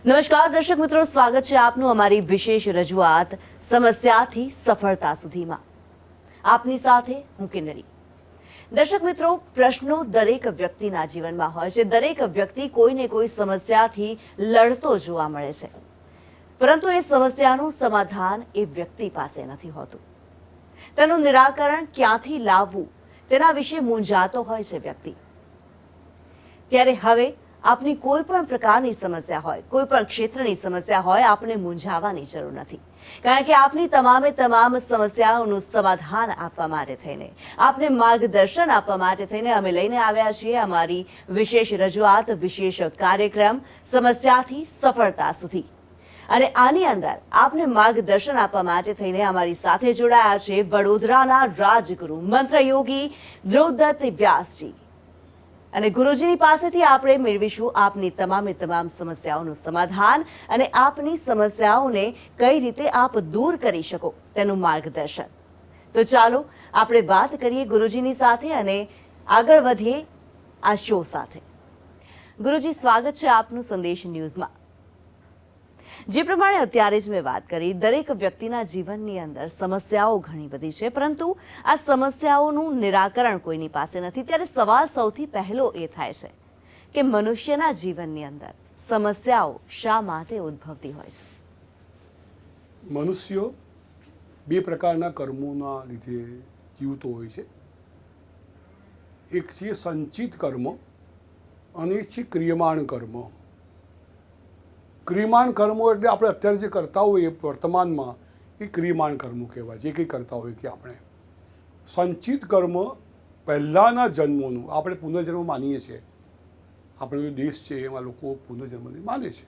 નમસ્કાર દર્શક મિત્રો, સ્વાગત છે આપનું અમારી વિશેષ રજૂઆત સમસ્યાથી સફળતા સુધીમાં. આપની સાથે હું કિન્નરી. દર્શક મિત્રો, પ્રશ્નો દરેક વ્યક્તિના જીવનમાં હોય છે. દરેક વ્યક્તિ કોઈને કોઈ સમસ્યાથી લડતો જોવા મળે છે, પરંતુ એ સમસ્યાનું સમાધાન એ વ્યક્તિ પાસે નથી હોતું. તેનું નિરાકરણ ક્યાંથી લાવવું તેના વિશે મૂંઝાતો હોય છે વ્યક્તિ. ત્યારે હવે આપની કોઈ પણ પ્રકારની સમસ્યા હોય, કોઈ પણ ક્ષેત્રની સમસ્યા હોય, આપને મૂંઝાવાની જરૂર નથી. કારણ કે આપની તમામ સમસ્યાઓનું સમાધાન આપવા માટે થઈને, આપને માર્ગદર્શન આપવા માટે થઈને અમે લઈને આવ્યા છીએ અમારી વિશેષ રજૂઆત, વિશેષ કાર્યક્રમ સમસ્યાથી સફળતા સુધી. અને આની અંદર આપને માર્ગદર્શન આપવા માટે થઈને અમારી સાથે જોડાયા છે વડોદરાના રાજગુરુ મંત્રયોગી ધ્રુવદત્ત વ્યાસજી. અને ગુરુજીની પાસેથી આપણે મેળવીશું આપની તમામ સમસ્યાઓનું સમાધાન અને આપની સમસ્યાઓને કઈ રીતે આપ દૂર કરી શકો તેનું માર્ગદર્શન. તો ચાલો આપણે વાત કરીએ ગુરુજીની સાથે અને આગળ વધીએ આ શો સાથે. ગુરુજી, સ્વાગત છે આપનું સંદેશ ન્યૂઝમાં. જે પ્રમાણે અત્યારે જ મેં વાત કરી, દરેક વ્યક્તિના જીવનની અંદર સમસ્યાઓ ઘણી બધી છે, પરંતુ આ સમસ્યાઓનું નિરાકરણ કોઈની પાસે નથી. ત્યારે સવાલ સૌથી પહેલો એ થાય છે કે મનુષ્યના જીવનની અંદર સમસ્યાઓ શા માટે ઉદ્ભવતી હોય છે? મનુષ્યો બે પ્રકારના કર્મોના લીધે જીવતો હોય છે. એક છે સંચિત કર્મ અને એક છે ક્રિયમાણ કર્મ. ક્રિયમાણ કર્મો એટલે આપણે અત્યારે જે કરતા હોઈએ વર્તમાનમાં, એ ક્રિયમાણ કર્મો કહેવાય. જે કંઈ કરતા હોઈએ કે આપણે સંચિત કર્મ પહેલાંના જન્મોનું આપણે પુનર્જન્મ માનીએ છીએ. આપણો જે દેશ છે એમાં લોકો પુનર્જન્મને માને છે.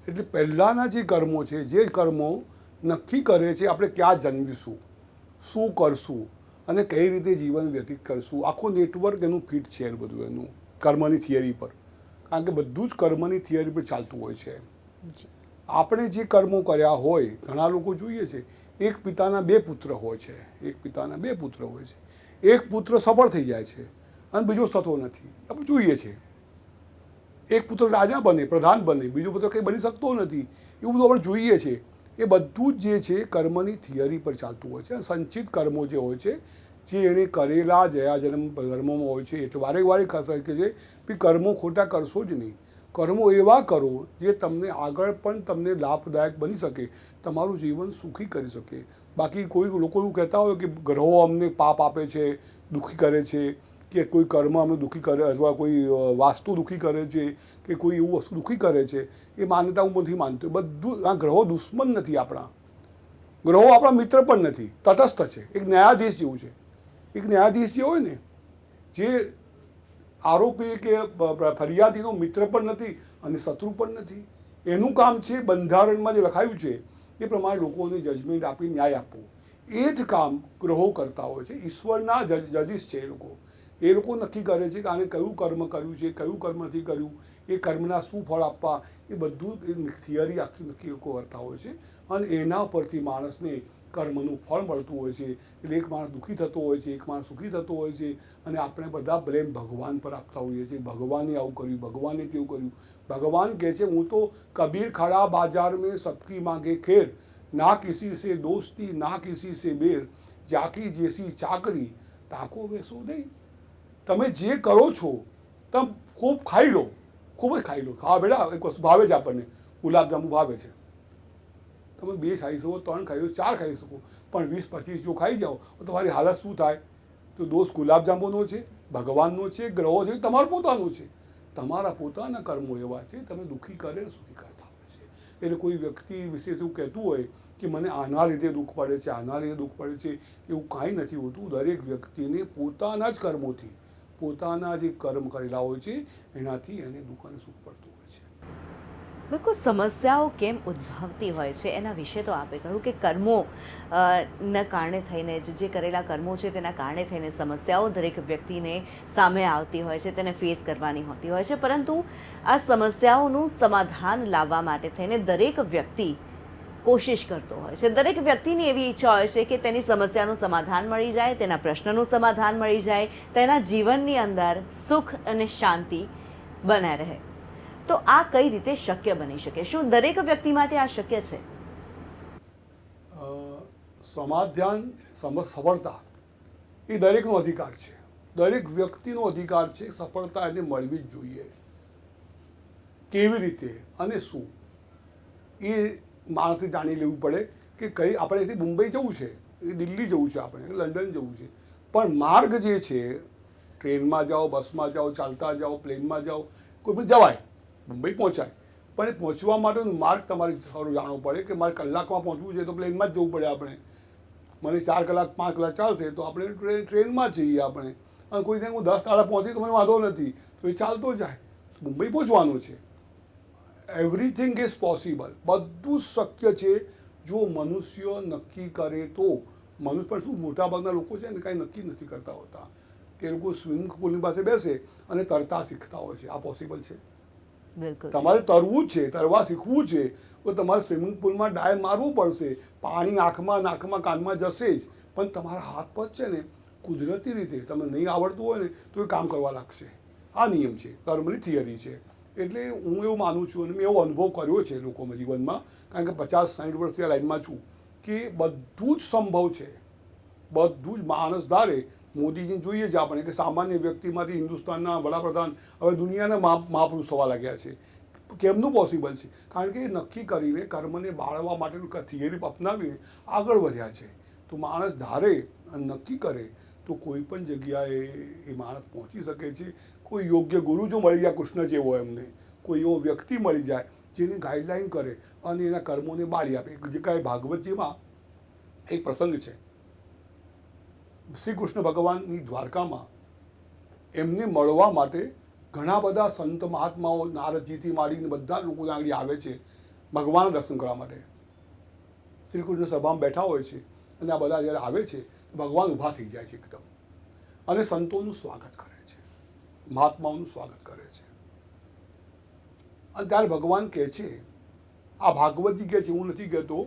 એટલે પહેલાંના જે કર્મો છે, જે કર્મો નક્કી કરે છે આપણે ક્યાં જન્મીશું, શું કરશું અને કઈ રીતે જીવન વ્યતીત કરશું. આખું નેટવર્ક એનું ફિટ છે, એનું બધું એનું કર્મની થિયરી પર. કારણ કે બધું જ કર્મની થિયરી પર ચાલતું હોય છે. આપણે જે કર્મો કર્યા હોય, ઘણા લોકો જોઈએ છે એક પિતાના બે પુત્ર હોય છે. એક પિતાના બે પુત્ર હોય છે. એક પુત્ર સફળ થઈ જાય છે અને બીજો થતો નથી. આપણે જોઈએ છે એક પુત્ર રાજા બને, પ્રધાન બને, બીજો પુત્ર કંઈ બની શકતો નથી. એવું બધું આપણે જોઈએ છે. એ બધું જ જે છે કર્મની થિયરી પર ચાલતું હોય છે. સંચિત કર્મો જે હોય છે, જે એણે કરેલા જયા જન્મ કર્મોમાં હોય છે, એટલે વારે વારે કહે છે કે કર્મો ખોટા કરશો જ નહીં. કર્મો એવા કરો જે તમને આગળ પણ તમને લાભદાયક બની શકે, તમારું જીવન સુખી કરી શકે. બાકી કોઈ લોકો એવું કહેતા હોય કે ગ્રહો અમને પાપ આપે છે, દુઃખી કરે છે, કે કોઈ કર્મ અમને દુઃખી કરે, અથવા કોઈ વાસ્તુ દુઃખી કરે છે, કે કોઈ એવું વસ્તુ દુઃખી કરે છે, એ માન્યતા હું નથી માનતો. બધું આ ગ્રહો દુશ્મન નથી આપણા. ગ્રહો આપણા મિત્ર પણ નથી, તટસ્થ છે. એક ન્યાયાધીશ જેવું છે. એક ન્યાયાધીશ જે હોય ને, જે આરોપી કે ફરિયાદીનો મિત્ર પણ નથી અને શત્રુ પણ નથી. એનું કામ છે બંધારણમાં જે લખાયું છે એ પ્રમાણે લોકોને જજમેન્ટ આપી ન્યાય આપવો. એ જ કામ ગ્રહો કરતા હોય છે. ઈશ્વરના જજીસ છે એ લોકો નક્કી કરે છે કે આને કયું કર્મ કર્યું છે, કયું કર્મ નથી કર્યું, એ કર્મના શું ફળ આપવા, એ બધું થિયરી આખી નક્કી લોકો કરતા હોય છે. અને એના પરથી માણસને કર્મનું ફળ મળતું હોય છે. એટલે એક માણસ દુઃખી થતો હોય છે, એક માણસ સુખી થતો હોય છે. અને આપણે બધા બ્લેમ ભગવાન પર આપતા હોઈએ છીએ. ભગવાને આવું કર્યું, ભગવાને તેવું કર્યું. ભગવાન કહે છે, હું તો કબીર ખડા બાજાર મેં સબકી માંગે ખેર, ના કિસી સે દોસ્તી ના કિસી સે બેર, જાકી જેસી ચાકરી તાકો બેસો નહીં. તમે જે કરો છો તમે ખૂબ ખાઈ લો, ખૂબ જ ખાઈ લો. હા બેટા, એક વસ્તુ ભાવે છે આપણને, ગુલાબજાંબુ ભાવે છે. તમે 2 ખાઈ શકો, 3 ખાઈ શકો, 4 ખાઈ શકો, પણ 20-25 જો ખાઈ જાઓ તો તમારી હાલત શું થાય? તો દોષ ગુલાબજાંબુનો છે, ભગવાનનો છે, ગ્રહો છે, તમારો પોતાનો છે. તમારા પોતાના કર્મો એવા છે, તમે દુઃખી કરે ને સુખી કરતા હોય છે. એટલે કોઈ વ્યક્તિ વિશે એવું કહેતું હોય કે મને આના લીધે દુઃખ પડે છે, આના લીધે દુઃખ પડે છે, એવું કાંઈ નથી હોતું. દરેક વ્યક્તિને પોતાના જ કર્મોથી, પોતાના જે કર્મ કરેલા હોય છે એનાથી એને દુઃખ અને સુખ પડતું હોય છે. બિલકુલ. સમસ્યાઓ કેમ ઉદ્ભવતી હોય છે એના વિશે તો આપે કહ્યું કે કર્મો ના કારણે થઈને જે કરેલા કર્મો છે તેના કારણે થઈને સમસ્યાઓ દરેક વ્યક્તિને સામે આવતી હોય છે, તેને ફેસ કરવાની હોતી હોય છે. પરંતુ આ સમસ્યાઓનું સમાધાન લાવવા માટે થઈને દરેક વ્યક્તિ કોશિશ કરતો હોય છે. દરેક વ્યક્તિની એવી ઈચ્છા હોય છે કે તેની સમસ્યાનું સમાધાન મળી જાય, તેના પ્રશ્નનું સમાધાન મળી જાય, તેના જીવનની અંદર સુખ અને શાંતિ બને રહે. તો આ કઈ રીતે શક્ય બની શકે? શું દરેક વ્યક્તિ માટે આ શક્ય છે? સમાધાન સફળતા એ દરેકનો અધિકાર છે. દરેક વ્યક્તિનો અધિકાર છે. સફળતા એને મળવી જ જોઈએ. કેવી રીતે અને શું એ માણસે જાણી લેવું પડે કે કઈ આપણે અહીંથી મુંબઈ જવું છે, દિલ્હી જવું છે, આપણે લંડન જવું છે, પણ માર્ગ જે છે ટ્રેનમાં જાઓ, બસમાં જાઓ, ચાલતા જાઓ, પ્લેનમાં જાઓ, કોઈ પણ જવાય, મુંબઈ પહોંચાય, પણ એ પહોંચવા માટેનો માર્ગ તમારે સારું જાણવો પડે કે મારે કલાકમાં પહોંચવું છે તો પ્લેનમાં જ જવું પડે. આપણે મને 4 કલાક 5 કલાક ચાલશે તો આપણે ટ્રેનમાં જઈએ આપણે, અને કોઈ હું 10 તાળા પહોંચી તો મને વાંધો નથી, તો એ ચાલતો જાય. મુંબઈ પહોંચવાનું છે. Everything is possible. બધું જ શક્ય છે જો મનુષ્ય નક્કી કરે તો. મનુષ્ય પણ શું, મોટાભાગના લોકો છે ને કાંઈ નક્કી નથી કરતા હોતા. એ લોકો સ્વિમિંગ પુલની પાસે બેસે અને તરતા શીખતા હોય છે. આ પોસિબલ છે? બિલકુલ. તમારે તરવું જ છે, તરવા શીખવું છે તો તમારે સ્વિમિંગ પુલમાં ડાય મારવું પડશે. પાણી આંખમાં, નાકમાં, કાનમાં જશે જ, પણ તમારા હાથ પગ છે ને કુદરતી રીતે તમને નહીં આવડતું હોય ને તો એ કામ કરવા લાગશે. આ નિયમ છે, કર્મની થિયરી છે. એટલે હું એવું માનું છું અને મેં એવો અનુભવ કર્યો છે લોકોમાં જીવનમાં, કારણ કે 50-60 વર્ષથી આ લાઈનમાં છું, કે બધું જ સંભવ છે. બધું જ માણસ ધારે. મોદીજીને જોઈએ છે આપણે કે સામાન્ય વ્યક્તિમાંથી હિન્દુસ્તાનના વડાપ્રધાન હવે દુનિયાના મહાપુરુષ થવા લાગ્યા છે. કેમનું પોસિબલ છે? કારણ કે એ નક્કી કરીને કર્મને બાળવા માટેનું થિયરી અપનાવીને આગળ વધ્યા છે. તો માણસ ધારે અને નક્કી કરે તો કોઈ પણ જગ્યાએ એ માણસ પહોંચી શકે છે. કોઈ યોગ્ય ગુરુ જો મળી જાય, કૃષ્ણ જેવો એમને કોઈ એવો વ્યક્તિ મળી જાય જેને ગાઈડલાઈન કરે અને એના કર્મોને બાળી આપે. જે કાંઈ ભાગવતજીમાં એક પ્રસંગ છે, શ્રી કૃષ્ણ ભગવાનની દ્વારકામાં એમને મળવા માટે ઘણા બધા સંત મહાત્માઓ, નારદજીથી માંડીને બધા લોકો આગળ આવે છે ભગવાનના દર્શન કરવા માટે. શ્રી કૃષ્ણ સભામાં બેઠા હોય છે અને આ બધા જ્યારે આવે છે ભગવાન ઊભા થઈ જાય છે એકદમ, અને સંતોનું સ્વાગત કરે છે, મહાત્માઓનું સ્વાગત કરે છે. અને ત્યારે ભગવાન કહે છે, આ ભાગવતજી કહે છે, હું નથી કહેતો,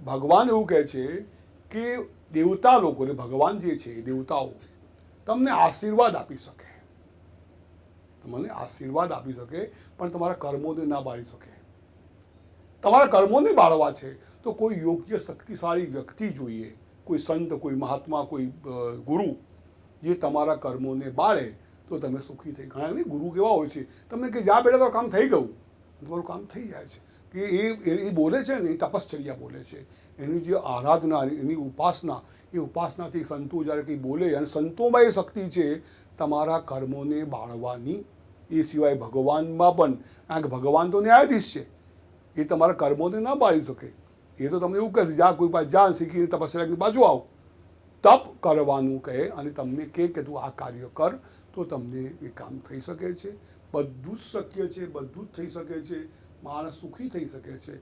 ભગવાન એવું કહે છે કે દેવતા લોકોને, ભગવાન જે છે દેવતાઓ તમને આશીર્વાદ આપી શકે, તમને આશીર્વાદ આપી શકે, પણ તમારા કર્મોને ના બાળી શકે. તમારા કર્મોને બાળવા છે તો કોઈ યોગ્ય શક્તિશાળી વ્યક્તિ જોઈએ, કોઈ સંત, કોઈ મહાત્મા, કોઈ ગુરુ જે તમારા કર્મોને બાળે તો તમે સુખી થઈ. ઘણા ગુરુ કેવા હોય છે, તમને કે જ્યાં બેઠા તો કામ થઈ ગયું, તમારું કામ થઈ જાય છે. કે એ બોલે છે ને એ તપશ્ચર્યા બોલે છે. એની જે આરાધના, એની ઉપાસના, એ ઉપાસનાથી સંતો જ્યારે કંઈ બોલે, અને સંતોમાં એ શક્તિ છે તમારા કર્મોને બાળવાની. એ સિવાય ભગવાનમાં પણ, કારણ કે ભગવાન તો ન્યાયાધીશ છે, એ તમારા કર્મોને ના બાળી શકે. એ તો તમને એવું કહે છે, જ્યાં કોઈ પાસે જ્યાં શીખીને તપસ્યા બાજુ આવો, તપ કરવાનું કહે અને તમને કે તું આ કાર્ય કર તો તમને એ કામ થઈ શકે છે. બધું જ શક્ય છે, બધું જ થઈ શકે છે. માણસ સુખી થઈ શકે છે.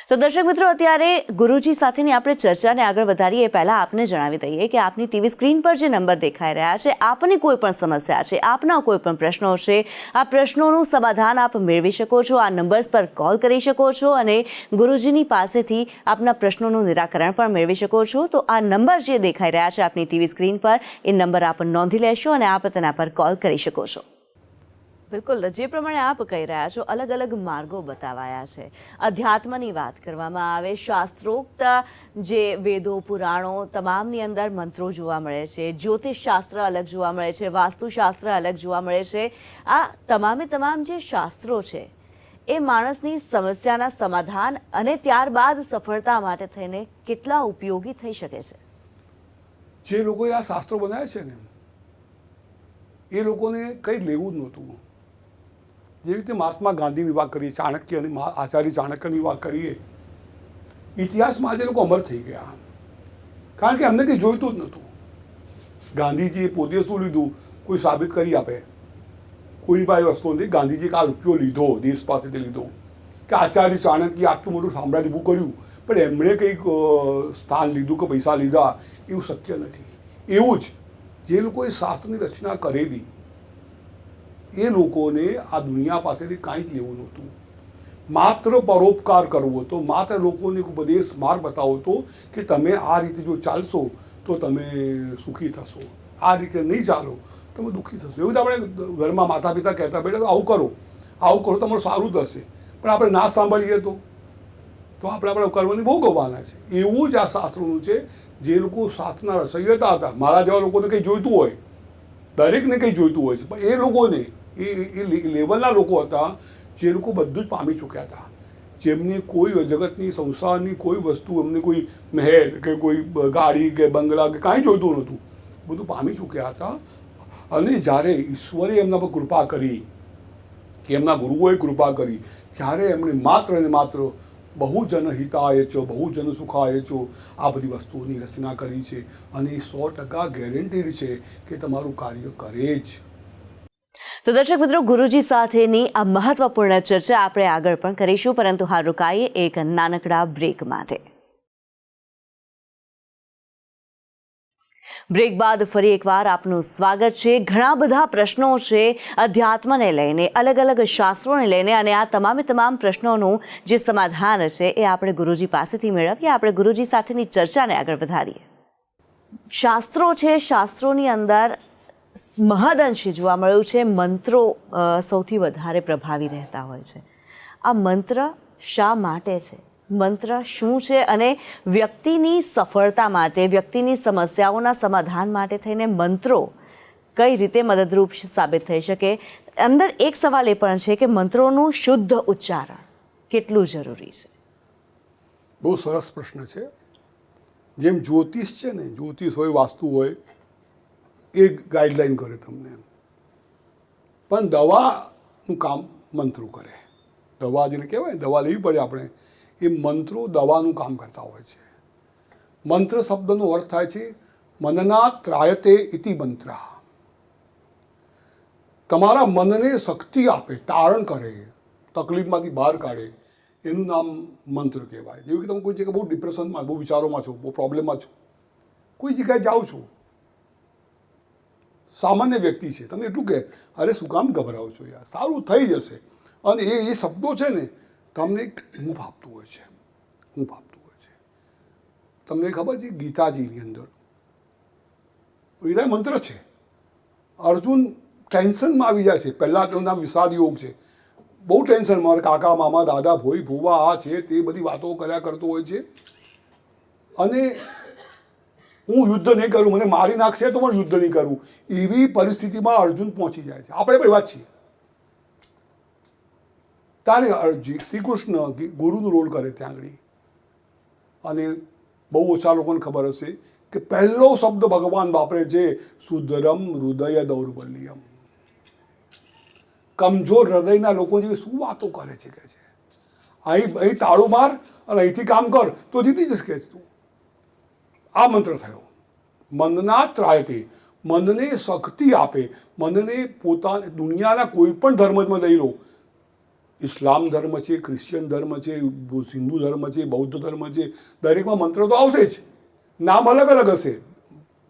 તો દર્શક મિત્રો, અત્યારે ગુરુજી સાથેની આપણે ચર્ચાને આગળ વધારીએ એ પહેલાં આપને જણાવી દઈએ કે આપની ટીવી સ્ક્રીન પર જે નંબર દેખાઈ રહ્યા છે, આપની કોઈ પણ સમસ્યા છે, આપના કોઈ પણ પ્રશ્નો છે, આ પ્રશ્નોનું સમાધાન આપ મેળવી શકો છો. આ નંબર્સ પર કોલ કરી શકો છો અને ગુરુજીની પાસેથી આપના પ્રશ્નોનું નિરાકરણ પણ મેળવી શકો છો. તો આ નંબર જે દેખાઈ રહ્યા છે આપની ટીવી સ્ક્રીન પર, એ નંબર આપ નોંધી લેશો અને આપ તેના પર કોલ કરી શકો છો. બિલકુલ, જે પ્રમાણે આપ કહી રહ્યા છો, અલગ અલગ માર્ગો બતાવાયા છે. અધ્યાત્મની વાત કરવામાં આવે, શાસ્ત્રોક્ત જે વેદો, પુરાણો, તમામની અંદર મંત્રો જોવા મળે છે. જ્યોતિષશાસ્ત્ર અલગ જોવા મળે છે, વાસ્તુશાસ્ત્ર અલગ જોવા મળે છે. આ તમામે તમામ જે શાસ્ત્રો છે એ માણસની સમસ્યાના સમાધાન અને ત્યારબાદ સફળતા માટે થઈને કેટલા ઉપયોગી થઈ શકે છે? જે લોકોએ આ શાસ્ત્રો બનાવ્યા છે ને, એ લોકોને કંઈ લેવું જ નહોતું. જેવી રીતે મહાત્મા ગાંધીની વાત કરીએ, ચાણક્ય અને આચાર્ય ચાણક્યની વાત કરીએ, ઇતિહાસમાં આજે લોકો અમર થઈ ગયા, કારણ કે એમને કંઈ જોઈતું જ નહોતું. ગાંધીજીએ પોતે શું લીધું, કોઈ સાબિત કરી આપે. કોઈ પાસે વસ્તુ નથી. ગાંધીજીએ આ રૂપિયો લીધો, દેશ પાસેથી લીધો, કે આચાર્ય ચાણક્ય આટલું મોટું સામ્રાજ્ય ઊભું કર્યું, પણ એમણે કંઈક સ્થાન લીધું કે પૈસા લીધા, એવું શક્ય નથી. એવું જ જે લોકોએ શાસ્ત્રની રચના કરેલી, એ લોકોને આ દુનિયા પાસેથી કાંઈ જ લેવું નહોતું. માત્ર પરોપકાર કરવો હતો, માત્ર લોકોને ઉપદેશ માર્ગ બતાવો હતો કે તમે આ રીતે જો ચાલશો તો તમે સુખી થશો, આ રીતે નહીં ચાલો તમે દુઃખી થશો. એવું તો આપણે ઘરમાં માતા પિતા કહેતા બેટા તો આવું કરો, આવું કરો તમારું સારું થશે, પણ આપણે ના સાંભળીએ તો આપણે આપણા કર્મની ભોગવવાના છે. એવું જ આ શાસ્ત્રોનું છે. જે લોકો શાસ્ત્રના રસૈયતા હતા, મારા જેવા લોકોને કંઈ જોઈતું હોય, દરેકને કંઈ જોઈતું હોય છે, પણ એ લોકોને એ લેવલના લોકો હતા જે લોકો બધું જ પામી ચૂક્યા હતા, જેમને કોઈ જગતની સંસારની કોઈ વસ્તુ, એમને કોઈ મહેલ કે કોઈ ગાડી કે બંગલા કે કાંઈ જોઈતું નહોતું, બધું પામી ચૂક્યા હતા. અને જ્યારે ઈશ્વરે એમના પર કૃપા કરી, કે એમના ગુરુઓએ કૃપા કરી, ત્યારે એમણે માત્ર ને માત્ર બહુજન હિતાય ચ બહુજન સુખાય ચ આ બધી વસ્તુઓની રચના કરી છે. અને એ 100% ગેરંટીડ છે કે તમારું કાર્ય કરે જ. તો દર્શક મિત્રો, ગુરુજી સાથેની આ મહત્વપૂર્ણ ચર્ચા આપણે આગળ પણ કરીશું, પરંતુ હાલ રોકાઈએ એક નાનકડા બ્રેક માટે. બ્રેક બાદ ફરી એકવાર આપનું સ્વાગત છે. ઘણા બધા પ્રશ્નો છે અધ્યાત્મને લઈને, અલગ અલગ શાસ્ત્રોને લઈને, અને આ તમામ પ્રશ્નોનું જે સમાધાન છે એ આપણે ગુરુજી પાસેથી મેળવીએ. આપણે ગુરુજી સાથેની ચર્ચાને આગળ વધારીએ. શાસ્ત્રો છે, શાસ્ત્રોની અંદર મહદઅંશે જોવા મળ્યું છે મંત્રો સૌથી વધારે પ્રભાવી રહેતા હોય છે. આ મંત્ર શા માટે છે, મંત્ર શું છે, અને વ્યક્તિની સફળતા માટે, વ્યક્તિની સમસ્યાઓના સમાધાન માટે થઈને મંત્રો કઈ રીતે મદદરૂપ સાબિત થઈ શકે? અંદર એક સવાલ એ પણ છે કે મંત્રોનું શુદ્ધ ઉચ્ચારણ કેટલું જરૂરી છે? બહુ સરસ પ્રશ્ન છે. જેમ જ્યોતિષ છે ને, જ્યોતિષ હોય, વાસ્તુ હોય, એ ગાઈડલાઈન કરે તમને, પણ દવાનું કામ મંત્રો કરે. દવા જેને કહેવાય, દવા લેવી પડે આપણે, એ મંત્રો દવાનું કામ કરતા હોય છે. મંત્ર શબ્દનો અર્થ થાય છે મનના ત્રાયતે ઇતિ મંત્ર. તમારા મનને શક્તિ આપે, તારણ કરે, તકલીફમાંથી બહાર કાઢે, એનું નામ મંત્ર કહેવાય. જેવું કે તમે કોઈ જગ્યાએ બહુ ડિપ્રેશનમાં, બહુ વિચારોમાં છો, બહુ પ્રોબ્લેમમાં છો, કોઈ જગ્યાએ જાઓ છો, સામાન્ય વ્યક્તિ છે, તમે એટલું કહે, અરે શું કામ ગભરાવો છો યાર, સારું થઈ જશે. અને એ શબ્દો છે ને તમને એક હૂંફ આપતું હોય છે, હૂંફ આપતું હોય છે. તમને ખબર છે ગીતાજીની અંદર ગીતા મંત્ર છે. અર્જુન ટેન્શનમાં આવી જાય છે, પહેલાં તેનું નામ વિષાદ યોગ છે, બહુ ટેન્શનમાં, મારા કાકા મામા દાદા ભોઈ ભૂવા આ છે તે બધી વાતો કર્યા કરતો હોય છે. અને હું યુદ્ધ નહીં કરું, મને મારી નાખશે તો પણ યુદ્ધ નહીં કરું, એવી પરિસ્થિતિમાં અર્જુન પહોંચી જાય છે. આપણે પણ એવા જ છીએ. ત્યારે શ્રી કૃષ્ણ ગુરુનો રોલ કરે ત્યાં આગળ. અને બહુ ઓછા લોકોને ખબર હશે કે પહેલો શબ્દ ભગવાન વાપરે છે સુધરમ હૃદય દૌર્બલ્યમ. કમજોર હૃદયના લોકો જેવી શું વાતો કરે છે કે છે, અહીં તાળું માર અને અહીંથી કામ કર તો જીતી જશે કે તું. આ મંત્ર થયો મનના ત્રાયતે, મનને શક્તિ આપે, મનને પોતાને દુનિયાના કોઈ પણ ધર્મમાં લઈ લો, ઇસ્લામ ધર્મ છે, ક્રિશ્ચિયન ધર્મ છે, હિન્દુ ધર્મ છે, બૌદ્ધ ધર્મ છે, દરેકમાં મંત્ર તો આવશે જ, નામ અલગ અલગ હશે.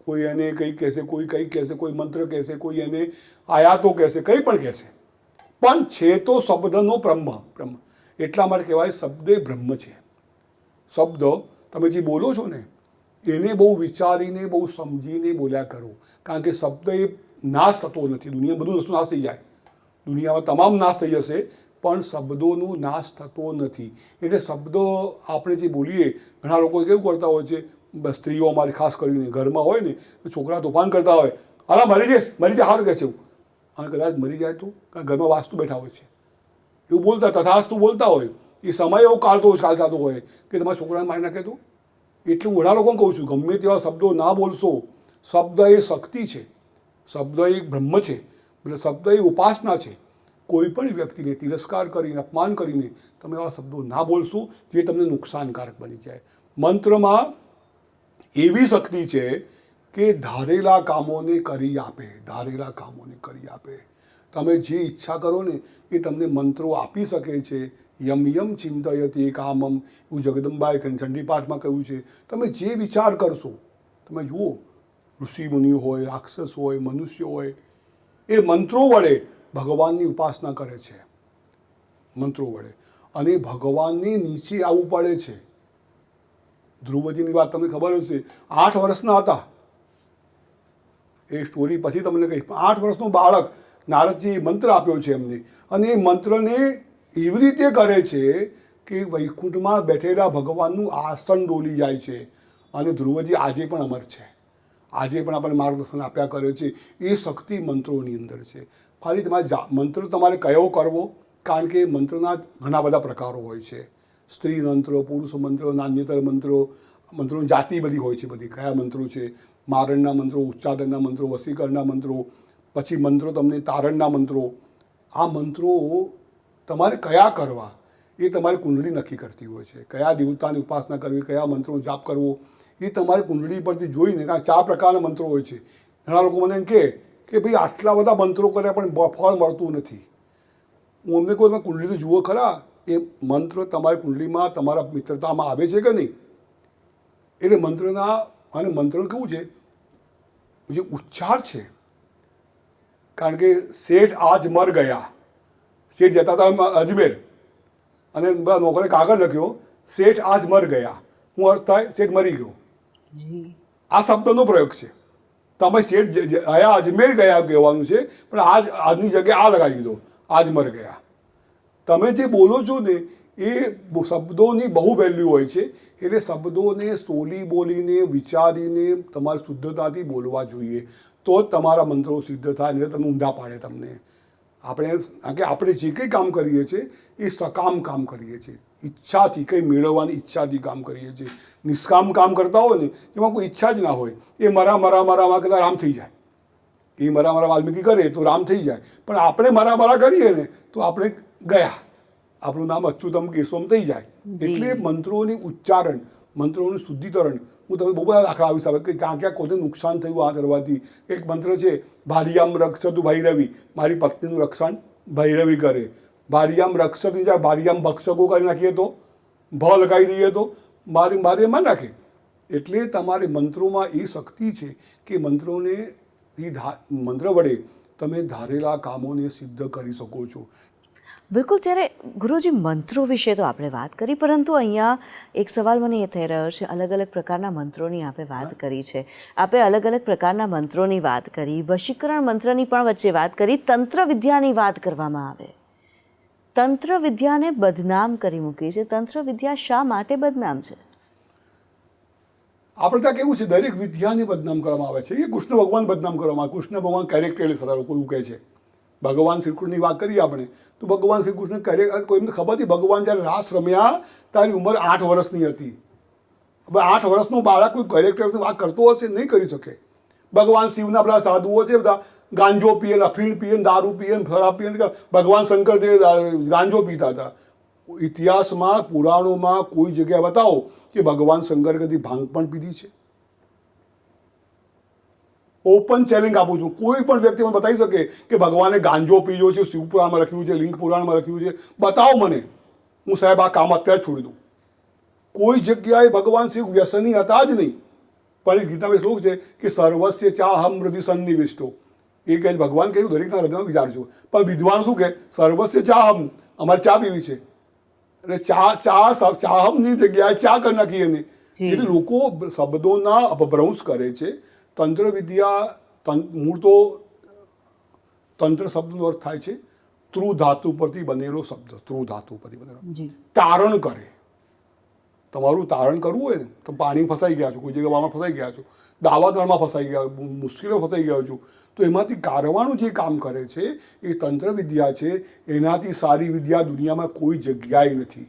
કોઈ એને કંઈ કહેશે, કોઈ કંઈ કહેશે, કોઈ મંત્ર કહેશે, કોઈ એને આયાતો કહેશે, કંઈ પણ કહેશે, પણ છે તો શબ્દનો બ્રહ્મ. એટલા માટે કહેવાય શબ્દ એ બ્રહ્મ છે. શબ્દ તમે જે બોલો છો ને એને બહુ વિચારીને, બહુ સમજીને બોલ્યા કરો, કારણ કે શબ્દ એ નાશ થતો નથી. દુનિયામાં બધું વસ્તુ નાશ થઈ જાય, દુનિયામાં તમામ નાશ થઈ જશે, પણ શબ્દોનો નાશ થતો નથી. એટલે શબ્દો આપણે જે બોલીએ, ઘણા લોકો કેવું કરતા હોય છે, સ્ત્રીઓ અમારી ખાસ કરીને ઘરમાં હોય ને, છોકરા તોફાન કરતા હોય, હાલા મરી જાય સારું કહે છે એવું, અને કદાચ મરી જાય તો કારણ ઘરમાં વાસ્તુ બેઠા હોય છે એવું બોલતા, તથાસ્તુ બોલતા હોય, એ સમય એવો ચાલતો હોય કે તમારા છોકરાને મારી નાખે તો. એટલું ઘણા લોકોને કહું છું, ગમે તેવા શબ્દો ના બોલશો. શબ્દ એ શક્તિ છે, શબ્દ એ બ્રહ્મ છે, એટલે શબ્દ એ ઉપાસના છે. કોઈ પણ વ્યક્તિને તિરસ્કાર કરીને, અપમાન કરીને તમે એવા શબ્દો ના બોલશો જે તમને નુકસાનકારક બની જાય. મંત્રમાં એવી શક્તિ છે કે ધારેલા કામોને કરી આપે, ધારેલા કામોને કરી આપે. તમે જે ઈચ્છા કરો ને એ તમને મંત્રો આપી શકે છે. યમ યમ ચિંતયતે કામમ, એવું જગદંબાએ ચંડી પાઠમાં કહ્યું છે. તમે જે વિચાર કરશો, તમે જુઓ ઋષિ મુનિ હોય, રાક્ષસ હોય, મનુષ્ય હોય, એ મંત્રો વડે ભગવાનની ઉપાસના કરે છે, મંત્રો વડે. અને ભગવાનને નીચે આવવું પડે છે. ધ્રુવજીની વાત તમને ખબર હશે, 8 વર્ષના હતા, એ સ્ટોરી પછી તમને કહી. 8 વર્ષનું બાળક નારદજી મંત્ર આપ્યો છે એમને, અને એ મંત્રને એવી રીતે કરે છે કે વૈકુંઠમાં બેઠેલા ભગવાનનું આસન ડોલી જાય છે. અને ધ્રુવજી આજે પણ અમર છે, આજે પણ આપણને માર્ગદર્શન આપ્યા કરે છે. એ શક્તિ મંત્રોની અંદર છે. ખાલી તમારે મંત્ર તમારે કયો કરવો, કારણ કે મંત્રના ઘણા બધા પ્રકારો હોય છે. સ્ત્રી મંત્રો, પુરુષ મંત્રો, નાન્યતર મંત્રો, મંત્રોની જાતિ બધી હોય છે. બધી કયા મંત્રો છે, મારણના મંત્રો, ઉચ્ચાટનના મંત્રો, વસીકરણના મંત્રો, પછી મંત્રો તમને તારણના મંત્રો. આ મંત્રો તમારે કયા કરવા એ તમારી કુંડળી નક્કી કરતી હોય છે. કયા દેવતાની ઉપાસના કરવી, કયા મંત્રોનો જાપ કરવો, એ તમારી કુંડળી પરથી જોઈને. કારણ 4 પ્રકારના મંત્રો હોય છે. ઘણા લોકો મને એમ કહે કે ભાઈ આટલા બધા મંત્રો કર્યા પણ ફળ મળતું નથી. હું અમને કહું તમે કુંડળી તો જુઓ ખરા, એ મંત્ર તમારી કુંડળીમાં તમારા મિત્રતામાં આવે છે કે નહીં. એટલે મંત્રના, અને મંત્રનું કેવું છે, જે ઉચ્ચાર છે. કારણ કે શેઠ આજ મર ગયા, શેઠ જતા હતા અજમેર, અને બધા નોકરે કાગળ લખ્યો, શેઠ આજ મર ગયા. હું અર્થ થાય શેઠ મરી ગયો. આ શબ્દનો પ્રયોગ છે. તમે શેઠ આયા અજમેર ગયા કહેવાનું છે, પણ આજની જગ્યાએ આ લગાવી દીધો, આજ મર ગયા. તમે જે બોલો છો ને એ શબ્દોની બહુ વેલ્યુ હોય છે. એટલે શબ્દોને સ્ટોલી બોલીને, વિચારીને, તમારી શુદ્ધતાથી બોલવા જોઈએ, તો જ તમારા મંત્રો સિદ્ધ થાય. નહીં તમે ઊંધા પાડે તમને. આપણે જે કંઈ કામ કરીએ છીએ એ સકામ કામ કરીએ છીએ, ઈચ્છાથી, કંઈ મેળવવાની ઈચ્છાથી કામ કરીએ છીએ. નિષ્કામ કામ કરતા હોય ને, એમાં કોઈ ઈચ્છા જ ના હોય, એ મરામાં કદાચ રામ થઈ જાય. એ મરા વાલ્મીકી કરે તો રામ થઈ જાય. પણ આપણે મરા કરીએ ને તો આપણે ગયા, આપણું નામ અચ્યુતમ કેશવમ થઈ જાય. એટલે મંત્રોની ઉચ્ચારણ, મંત્રોનું શુદ્ધિકરણ, હું તમને બહુ બધા દાખલા આવી શકે કે ક્યાં ક્યાં કોઈને નુકસાન થયું આ કરવાથી. એક મંત્ર છે, ભારિયામ રક્ષતું ભૈરવી, મારી પત્નીનું રક્ષણ ભૈરવી કરે. ભારિયામ રક્ષતની જાય ભારિયામ ભક્ષકો કરી નાખીએ તો, ભ લગાવી દઈએ તો મારી એમાં નાખે. એટલે તમારે મંત્રોમાં એ શક્તિ છે કે મંત્રોને, એ મંત્ર વડે તમે ધારેલા કામોને સિદ્ધ કરી શકો છો. બિલકુલ. ત્યારે ગુરુજી, મંત્રો વિશે તો આપણે વાત કરી, પરંતુ અહીંયા એક સવાલ મને એ થઈ રહ્યો છે. અલગ અલગ પ્રકારના મંત્રોની આપણે વાત કરી છે, આપણે અલગ અલગ પ્રકારના મંત્રોની વાત કરી, વશીકરણ મંત્રની પણ વચ્ચે વાત કરી, તંત્ર વિદ્યાની વાત કરવામાં આવે. તંત્ર વિદ્યાને બદનામ કરી મૂકી છે. તંત્ર વિદ્યા શા માટે બદનામ છે? આપણે ત્યાં કેવું છે, દરેક વિદ્યાને બદનામ કરવામાં આવે છે. એ કૃષ્ણ ભગવાન બદનામ કરવામાં આવે. કૃષ્ણ ભગવાન કેરેક્ટરલેસ હતા, લોકો એવું કહે છે. ભગવાન શ્રી કૃષ્ણની વાત કરીએ આપણે તો ભગવાન શ્રી કૃષ્ણ કોઈને ખબર હતી, ભગવાન જ્યારે રાસ રમ્યા તારી ઉંમર 8 વર્ષની હતી. હવે 8 વર્ષનું બાળક કોઈ કેરેક્ટરની વાત કરતો હશે, નહીં કરી શકે. ભગવાન શિવના પેલા સાધુઓ છે, બધા ગાંજો પીએ, અફીણ પીએ, દારૂ પીએ, શરાબ પીએ. ભગવાન શંકરદેવ ગાંજો પીતા હતા. ઇતિહાસમાં, પુરાણોમાં કોઈ જગ્યાએ બતાવો કે ભગવાન શંકર કદી ભાંગ પણ પીધી છે? ઓપન ચેલેન્જ આપું છું, કોઈ પણ વ્યક્તિ મને બતાવી શકે કે ભગવાને ગાંજો પીજો છે, શિવપુરાણમાં લખ્યું છે, લિંગ પુરાણમાં લખ્યું છે, બતાવો મને. હું સાહેબ આ કામ અત્યારે છોડી દઉં. કોઈ જગ્યાએ ભગવાન શિવ વ્યસની હતા જ નહીં. પણ એ ગીતામાં શ્લોક છે કે સર્વસ્ય ચાહમ હૃદય સન્નિવિષ્ટો. એ કહે છે ભગવાન કહ્યું દરેકના હૃદયમાં વિચારજો. પણ વિદ્વાન શું કહે? સર્વસ્ય ચાહમ, અમારે ચા પીવી છે. એટલે ચાહમની જગ્યાએ ચા કરી નાખી એને. એટલે લોકો શબ્દોના અપભ્રંશ કરે છે. તંત્ર વિદ્યા, મૂળ તો તંત્ર શબ્દનો અર્થ થાય છે ત્રુ ધાતુ પરથી બનેલો શબ્દ. ત્રુ ધાતુ પરથી બનેલો, તારણ કરે. તમારું તારણ કરવું હોય ને, તમે પાણી ફસાઈ ગયા છો, કોઈ જગ્યામાં ફસાઈ ગયા છો, દાવાનળમાં ફસાઈ ગયા, મુશ્કેલીમાં ફસાઈ ગયા છો, તો એમાંથી કાઢવાનું જે કામ કરે છે એ તંત્ર વિદ્યા છે. એનાથી સારી વિદ્યા દુનિયામાં કોઈ જગ્યાએ નથી.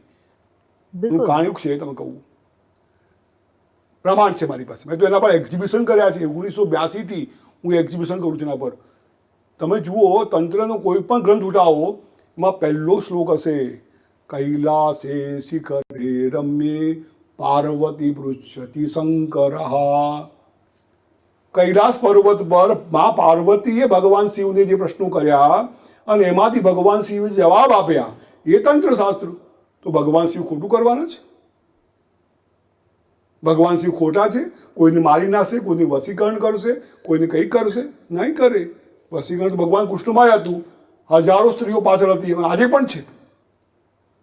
હું કાણ્યું છે તમે કહું, પ્રમાણ છે મારી પાસે. મેં તો એના પર એક્ઝિબિશન કર્યા છે. 1982થી હું એક્ઝિબિશન કરું છું એના પર. તમે જુઓ, તંત્રનો કોઈ પણ ગ્રંથ ઉઠાવો, એમાં પહેલો શ્લોક હશે, કૈલાસે શિખરે રમ્યે પાર્વતી પૃચ્છતિ શંકર. કૈલાસ પર્વત પર મા પાર્વતીએ ભગવાન શિવને જે પ્રશ્નો કર્યા અને એમાંથી ભગવાન શિવે જવાબ આપ્યા, એ તંત્રશાસ્ત્ર. તો ભગવાન શિવ ખોટું કરવાના છે? ભગવાન શિવ ખોટા છે? કોઈને મારી નાખશે, કોઈને વશીકરણ કરશે, કોઈને કંઈ કરશે? નહીં કરે. વશીકરણ તો ભગવાન કૃષ્ણમાં હતું, હજારો સ્ત્રીઓ પાછળ હતી, આજે પણ છે.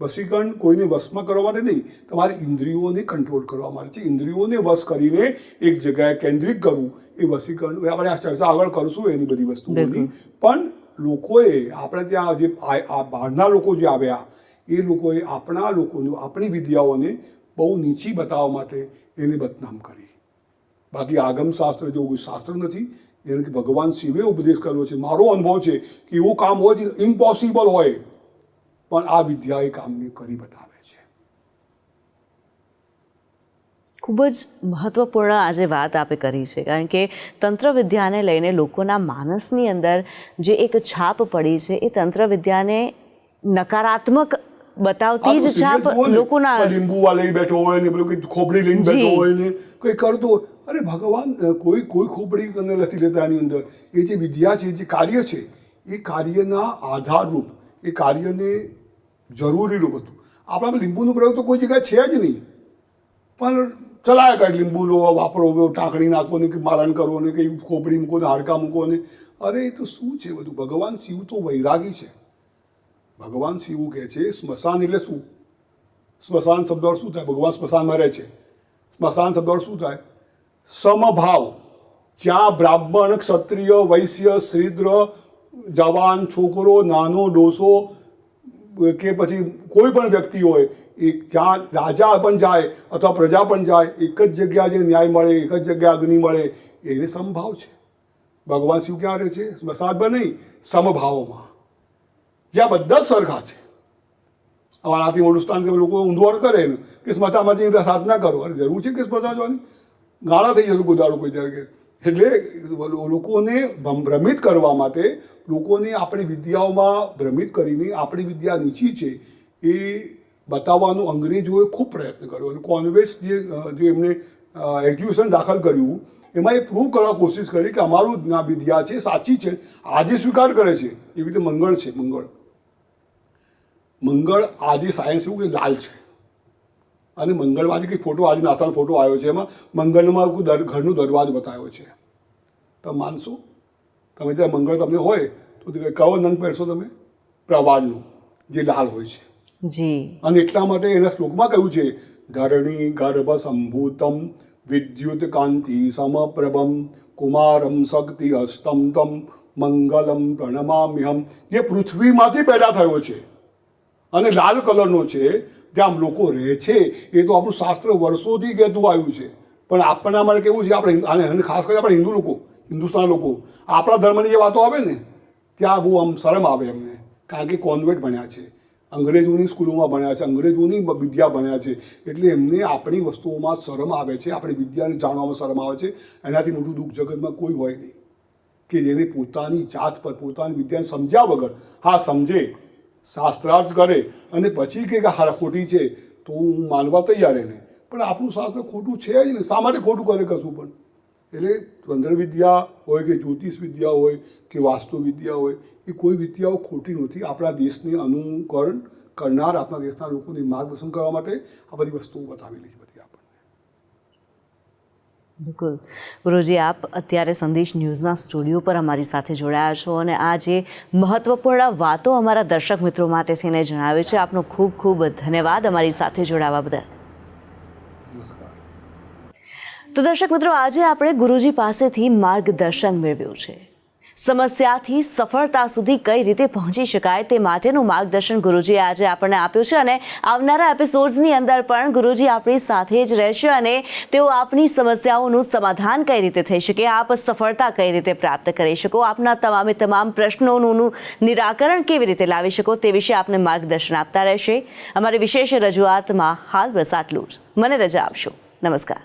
વશીકરણ કોઈને વશમાં કરવા માટે નહીં, તમારી ઇન્દ્રિયોને કંટ્રોલ કરવા માટે છે. ઇન્દ્રિયોને વશ કરીને એક જગ્યાએ કેન્દ્રિત કરવું એ વશીકરણ. આપણે આ ચર્ચા આગળ કરશું એની બધી વસ્તુઓની. પણ લોકોએ આપણે ત્યાં જે આ બહારના લોકો જે આવ્યા એ લોકોએ આપણા લોકોનું આપણી વિદ્યાઓને બહુ નીચી બતાવવા માટે એને બદનામ કરી. બાકી આગમશાસ્ત્ર જેવું કોઈ શાસ્ત્ર નથી. એને કે ભગવાન શિવે ઉપદેશ કર્યો છે. મારો અનુભવ છે કે એવું કામ હોય જ ઇમ્પોસિબલ હોય પણ આ વિદ્યા એ કામને કરી બતાવે છે. ખૂબ જ મહત્ત્વપૂર્ણ આજે વાત આપે કરી છે, કારણ કે તંત્ર વિદ્યાને લઈને લોકોના માનસની અંદર જે એક છાપ પડી છે એ તંત્ર વિદ્યાને નકારાત્મક બતાવતી જ છાપ લોકોના લીંબુવા લઈ બેઠો હોય ને પેલું કંઈ ખોબડી લઈને બેઠો હોય ને કંઈ કરતો. અરે ભગવાન કોઈ ખોબડી નથી લેતા એની અંદર. એ જે વિદ્યા છે, જે કાર્ય છે, એ કાર્યના આધારરૂપ એ કાર્યને જરૂરી રૂપ હતું. આપણામાં લીંબુનો પ્રયોગ તો કોઈ જગ્યાએ છે જ નહીં, પણ ચલાયા કાઢ લીંબુ લો, વાપરો, ટાંકણી નાખો ને મારણ કરો ને કંઈ ખોપડી મૂકો ને હાડકા મૂકો ને. અરે એ તો શું છે બધું. ભગવાન શિવ તો વૈરાગી છે. ભગવાન શિવ કહે છે સ્મશાન એટલે શું? સ્મશાન શબ્દ અર્થ શું થાય? ભગવાન સ્મશાનમાં રહે છે. સ્મશાન શબ્દ અર્થ શું થાય? સમભાવ. જ્યાં બ્રાહ્મણ, ક્ષત્રિય, વૈશ્ય, શૂદ્ર, જવાન, છોકરો, નાનો, ડોસો કે પછી કોઈ પણ વ્યક્તિ હોય, એ જ્યાં રાજા પણ જાય અથવા પ્રજા પણ જાય, એક જ જગ્યા જે ન્યાય મળે, એક જ જગ્યા અગ્નિ મળે, એને સમભાવ છે. ભગવાન શિવ ક્યાં રહે છે? સ્મશાનમાં નહીં, સમભાવોમાં, જ્યાં બધા જ સરખા છે. આનાથી મોટું સ્થાન લોકો ઊંધો અર્થ કરે ને કે સ્મશાનમાં જઈને સાધના કરો. અરે જરૂર છે કે સ્મશાન જવાની? ગાળા થઈ જશે કોઈ કોઈ ત્યારે. એટલે લોકોને ભ્રમિત કરવા માટે, લોકોને આપણી વિદ્યાઓમાં ભ્રમિત કરીને આપણી વિદ્યા નીચી છે એ બતાવવાનો અંગ્રેજોએ ખૂબ પ્રયત્ન કર્યો. અને કોન્વેન્ટ જે એમને એજ્યુકેશન દાખલ કર્યું એમાં એ પ્રૂવ કરવા કોશિશ કરી કે અમારું આ વિદ્યા છે સાચી છે. આજે સ્વીકાર કરે છે. એવી રીતે મંગળ છે. મંગળ આજે સાયન્સ એવું કે લાલ છે. અને મંગળમાં જે કંઈ ફોટો આજે નાસાનો ફોટો આવ્યો છે એમાં મંગળમાં કોઈ ઘરનો દરવાજો બતાવ્યો છે. તમે માનશો? તમે ત્યાં મંગળ તમને હોય તો કયો રંગ પહેરશો તમે? પ્રવાળનો, જે લાલ હોય છે. જી. અને એટલા માટે એના શ્લોકમાં કહ્યું છે ધરણી ગર્ભ સંભૂતમ વિદ્યુત કાંતિ સમપ્રભમ કુમારમ શક્તિ હસ્તમ તમ મંગલમ પ્રણમામ્યહમ. જે પૃથ્વીમાંથી પેદા થયો છે અને લાલ કલરનો છે, જ્યાં લોકો રહે છે, એ તો આપણું શાસ્ત્ર વર્ષોથી કહેતું આવ્યું છે. પણ આપણા માટે કેવું છે, આપણે ખાસ કરીને આપણે હિન્દુ લોકો, હિન્દુસ્તાન લોકો, આપણા ધર્મની જે વાતો આવે ને ત્યાં બહુ આમ શરમ આવે એમને. કારણ કે કોન્વેન્ટ ભણ્યા છે, અંગ્રેજોની સ્કૂલોમાં ભણ્યા છે, અંગ્રેજોની વિદ્યા ભણ્યા છે, એટલે એમને આપણી વસ્તુઓમાં શરમ આવે છે, આપણી વિદ્યાને જાણવામાં શરમ આવે છે. એનાથી મોટું દુઃખ જગતમાં કોઈ હોય નહીં કે જેને પોતાની જાત પર પોતાની વિદ્યાને સમજ્યા વગર, હા સમજે, શાસ્ત્રાર્થ કરે અને પછી કે ખોટી છે તો હું માનવા તૈયાર એને. પણ આપણું શાસ્ત્ર ખોટું છે જ ને. શા માટે ખોટું કરે કશું પણ? એટલે તંત્ર વિદ્યા હોય કે જ્યોતિષ વિદ્યા હોય કે વાસ્તુ વિદ્યા હોય, એ કોઈ વિદ્યાઓ ખોટી નથી. આપણા દેશને અનુકરણ કરનાર, આપણા દેશના લોકોને માર્ગદર્શન કરવા માટે આ બધી વસ્તુઓ બતાવેલી છે બધી આપણને. બિલકુલ. ગુરુજી, આપ અત્યારે સંદેશ ન્યૂઝના સ્ટુડિયો પર અમારી સાથે જોડાયા છો અને આ જે મહત્વપૂર્ણ વાતો અમારા દર્શક મિત્રો માટે થઈને જણાવી છે, આપનો ખૂબ ખૂબ ધન્યવાદ અમારી સાથે જોડાવા બદલ. નમસ્કાર. તો દર્શક મિત્રો, આજે આપણે ગુરુજી પાસેથી માર્ગદર્શન મેળવ્યું છે. સમસ્યાથી સફળતા સુધી કઈ રીતે પહોંચી શકાય તે માટેનું માર્ગદર્શન ગુરુજીએ આજે આપણને આપ્યું છે અને આવનારા એપિસોડ્સની અંદર પણ ગુરુજી આપણી સાથે જ રહેશે અને તેઓ આપની સમસ્યાઓનું સમાધાન કઈ રીતે થઈ શકે, આપ સફળતા કઈ રીતે પ્રાપ્ત કરી શકો, આપના તમામ પ્રશ્નોનું નિરાકરણ કેવી રીતે લાવી શકો તે વિશે આપને માર્ગદર્શન આપતા રહેશે. અમારી વિશેષ રજૂઆતમાં હાલ બસ આટલું જ. મને રજા આપશો. નમસ્કાર.